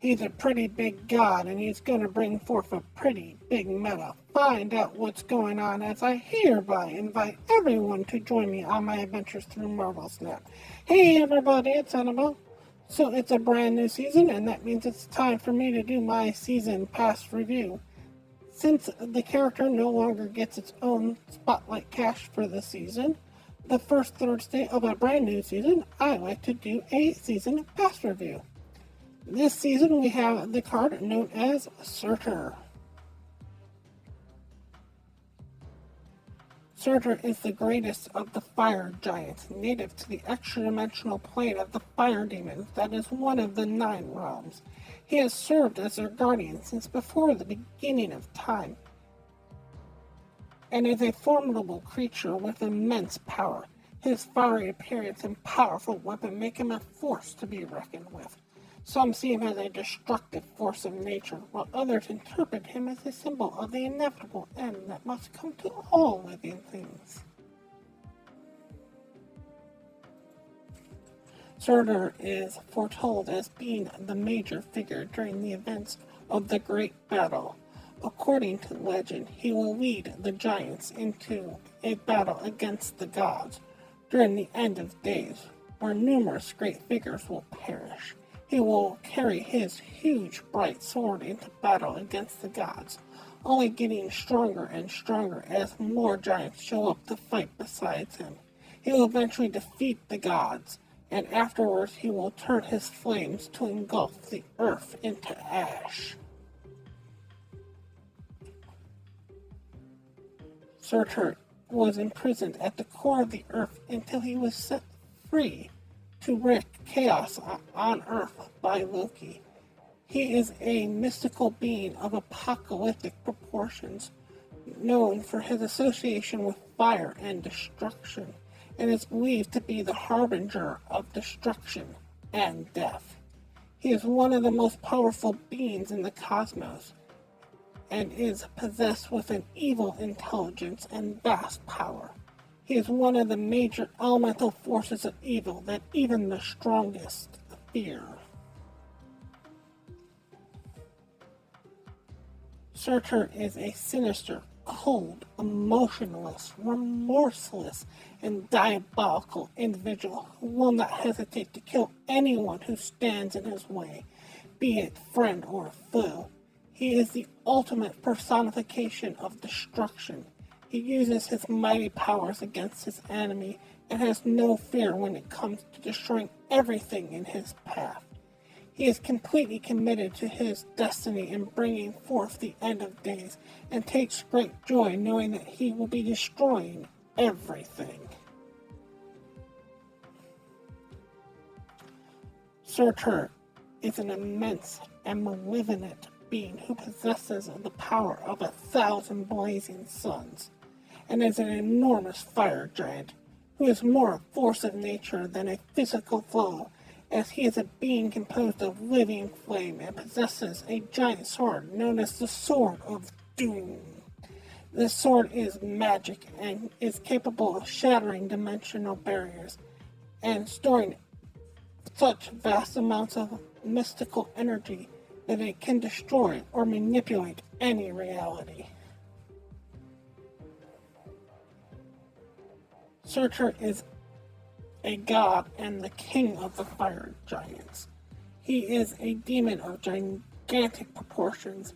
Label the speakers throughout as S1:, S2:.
S1: He's a pretty big god, and he's going to bring forth a pretty big meta. Find out what's going on as I hereby invite everyone to join me on my adventures through Marvel Snap. Hey everybody, it's Annabelle. So it's a brand new season, and that means it's time for me to do my season pass review. Since the character no longer gets its own spotlight cash for the season, the first Thursday of a brand new season, I like to do a season pass review. This season we have the card known as Surtur. Surtur is the greatest of the fire giants, native to the extradimensional plane of the fire demons that is one of the 9 realms. He has served as their guardian since before the beginning of time, and is a formidable creature with immense power. His fiery appearance and powerful weapon make him a force to be reckoned with. Some see him as a destructive force of nature, while others interpret him as a symbol of the inevitable end that must come to all living things. Surtur is foretold as being the major figure during the events of the Great Battle. According to legend, he will lead the giants into a battle against the gods during the end of days, where numerous great figures will perish. He will carry his huge bright sword into battle against the gods, only getting stronger and stronger as more giants show up to fight besides him. He will eventually defeat the gods, and afterwards he will turn his flames to engulf the earth into ash. Surtur was imprisoned at the core of the earth until he was set free to wreak chaos on Earth by Loki. He is a mystical being of apocalyptic proportions, known for his association with fire and destruction, and is believed to be the harbinger of destruction and death. He is one of the most powerful beings in the cosmos, and is possessed with an evil intelligence and vast power. He is one of the major elemental forces of evil that even the strongest fear. Surtur is a sinister, cold, emotionless, remorseless, and diabolical individual who will not hesitate to kill anyone who stands in his way, be it friend or foe. He is the ultimate personification of destruction. He uses his mighty powers against his enemy and has no fear when it comes to destroying everything in his path. He is completely committed to his destiny in bringing forth the end of days and takes great joy knowing that he will be destroying everything. Surtur is an immense and malevolent being who possesses the power of 1,000 blazing suns, and is an enormous fire giant who is more a force of nature than a physical foe, as he is a being composed of living flame and possesses a giant sword known as the Sword of Doom. This sword is magic and is capable of shattering dimensional barriers and storing such vast amounts of mystical energy that it can destroy or manipulate any reality. Surtur is a god and the king of the fire giants. He is a demon of gigantic proportions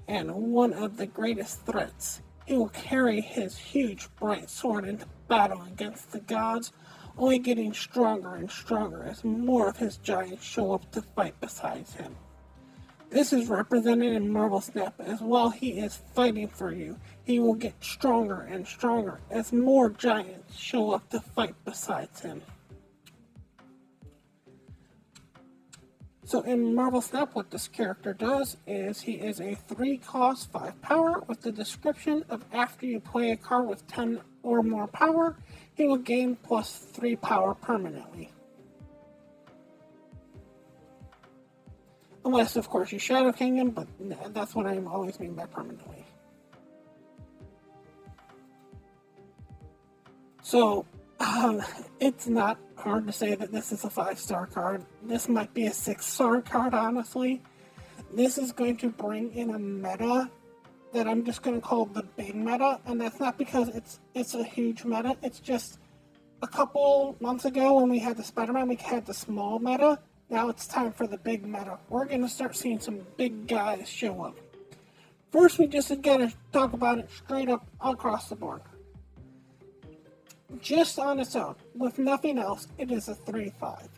S1: and one of the greatest threats. He will carry his huge bright sword into battle against the gods, only getting stronger and stronger as more of his giants show up to fight besides him. This is represented in Marvel Snap as while he is fighting for you, he will get stronger and stronger as more giants show up to fight besides him. So in Marvel Snap, what this character does is he is a 3 cost 5 power with the description of after you play a card with 10 or more power, he will gain plus 3 power permanently. Unless, of course, you Shadow King him, but that's what I always mean by permanently. So, it's not hard to say that this is a 5-star card. This might be a 6-star card, honestly. This is going to bring in a meta that I'm just going to call the big meta, and that's not because it's a huge meta. It's just a couple months ago when we had the Spider-Man, we had the small meta. Now it's time for the big meta. We're going to start seeing some big guys show up. First, we just got to talk about it straight up across the board. Just on its own, with nothing else, it is a 3/5.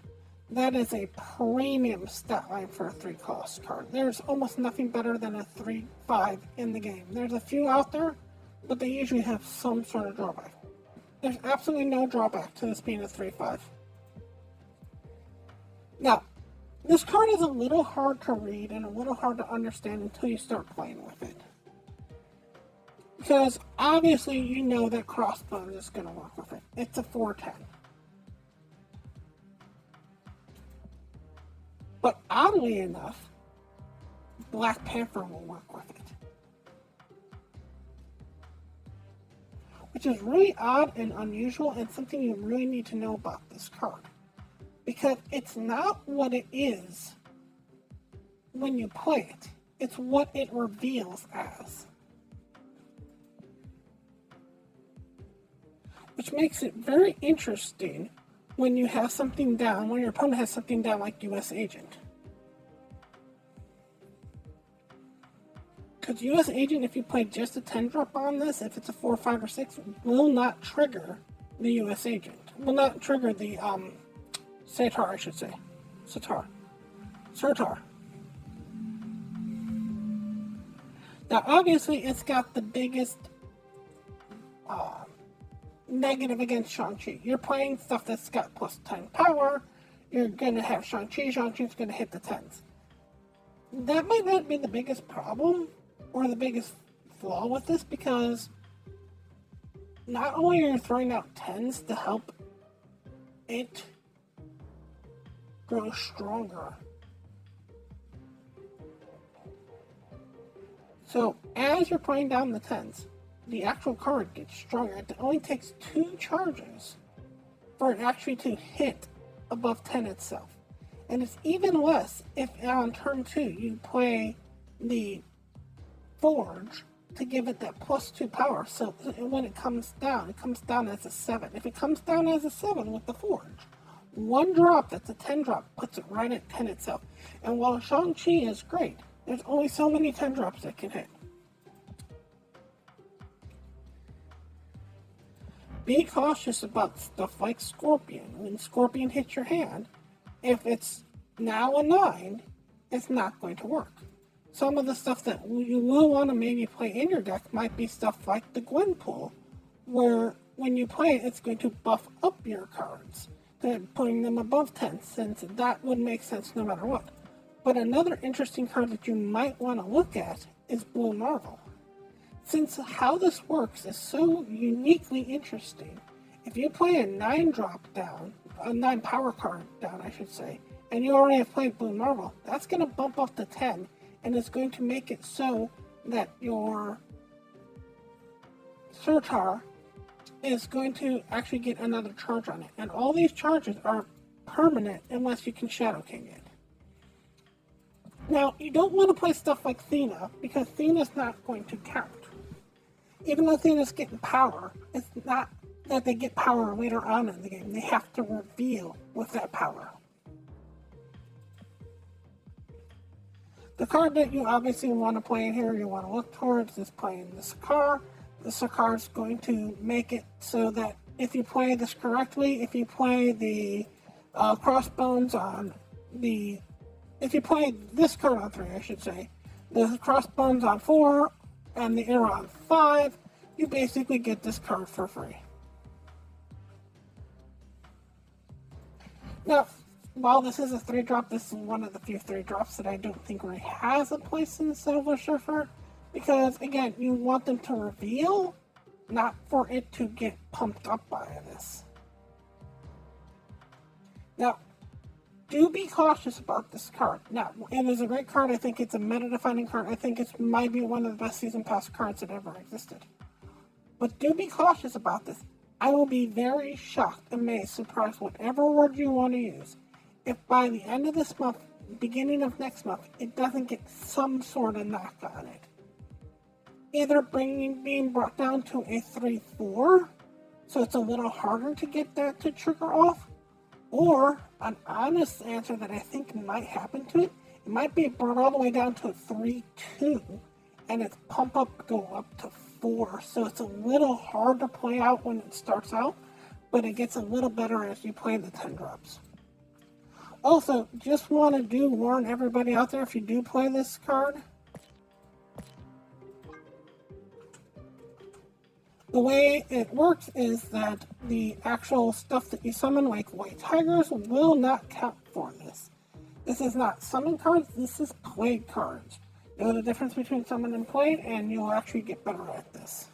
S1: That is a premium stat line for a 3-cost card. There's almost nothing better than a 3/5 in the game. There's a few out there, but they usually have some sort of drawback. There's absolutely no drawback to this being a 3/5. Now, this card is a little hard to read and a little hard to understand until you start playing with it. Because obviously you know that Crossbones is going to work with it. It's a 4/10. But oddly enough, Black Panther will work with it. Which is really odd and unusual and something you really need to know about this card. Because it's not what it is when you play it. It's what it reveals as. Which makes it very interesting when you have something down, when your opponent has something down like U.S. Agent. Because U.S. Agent, if you play just a 10-drop on this, if it's a 4, 5, or 6, will not trigger the U.S. Agent. Will not trigger the, Surtur, I should say. Surtur. Now, obviously, it's got the biggest, negative against Shang-Chi. You're playing stuff that's got plus 10 power. You're going to have Shang-Chi. Shang-Chi's going to hit the 10s. That might not be the biggest problem or the biggest flaw with this, because not only are you throwing out 10s to help it grow stronger. So as you're playing down the 10s, the actual card gets stronger. It only takes 2 charges for it actually to hit above 10 itself. And it's even less if on turn 2 you play the Forge to give it that plus 2 power. So when it comes down as a 7. If it comes down as a 7 with the Forge, one drop that's a 10 drop puts it right at 10 itself. And while Shang-Chi is great, there's only so many 10 drops that can hit. Be cautious about stuff like Scorpion. When Scorpion hits your hand, if it's now a 9, it's not going to work. Some of the stuff that you will want to maybe play in your deck might be stuff like the Gwenpool, where when you play it, it's going to buff up your cards, putting them above 10, since that would make sense no matter what. But another interesting card that you might want to look at is Blue Marvel. Since how this works is so uniquely interesting, if you play a 9 drop down, a 9 power card down, I should say, and you already have played Blue Marvel, that's going to bump up to 10, and it's going to make it so that your Surtur is going to actually get another charge on it. And all these charges are permanent unless you can Shadow King it. Now, you don't want to play stuff like Thena, because Thena's not going to count. Even though Thena's getting power, it's not that they get power later on in the game. They have to reveal with that power. The card that you obviously want to play in here, you want to look towards, is playing the Sakaar. The Sakaar is going to make it so that if you play this correctly, if you play the Crossbones on the... If you play this card on 3, I should say, the Crossbones on 4 and the Arrow on 5, you basically get this card for free. Now, while this is a 3-drop, this is one of the few 3-drops that I don't think really has a place in the Silver Surfer, because, again, you want them to reveal, not for it to get pumped up by this. Now, do be cautious about this card. Now, it is a great card. I think it's a meta-defining card. I think it might be one of the best Season Pass cards that ever existed. But do be cautious about this. I will be very shocked, amazed, surprised, whatever word you want to use, if by the end of this month, beginning of next month, it doesn't get some sort of knock on it. Either being brought down to a 3-4, so it's a little harder to get that to trigger off, or an honest answer that I think might happen to it, it might be brought all the way down to a 3-2, and its pump up go up to 4, so it's a little hard to play out when it starts out, but it gets a little better as you play the 10 drops. Also, just want to warn everybody out there, if you do play this card, the way it works is that the actual stuff that you summon, like white tigers, will not count for this. This is not summon cards, this is played cards. Know the difference between summon and played, and you'll actually get better at this.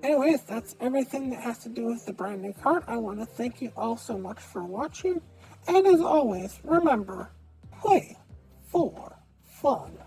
S1: Anyways, that's everything that has to do with the brand new card. I want to thank you all so much for watching, and as always, remember, play for fun.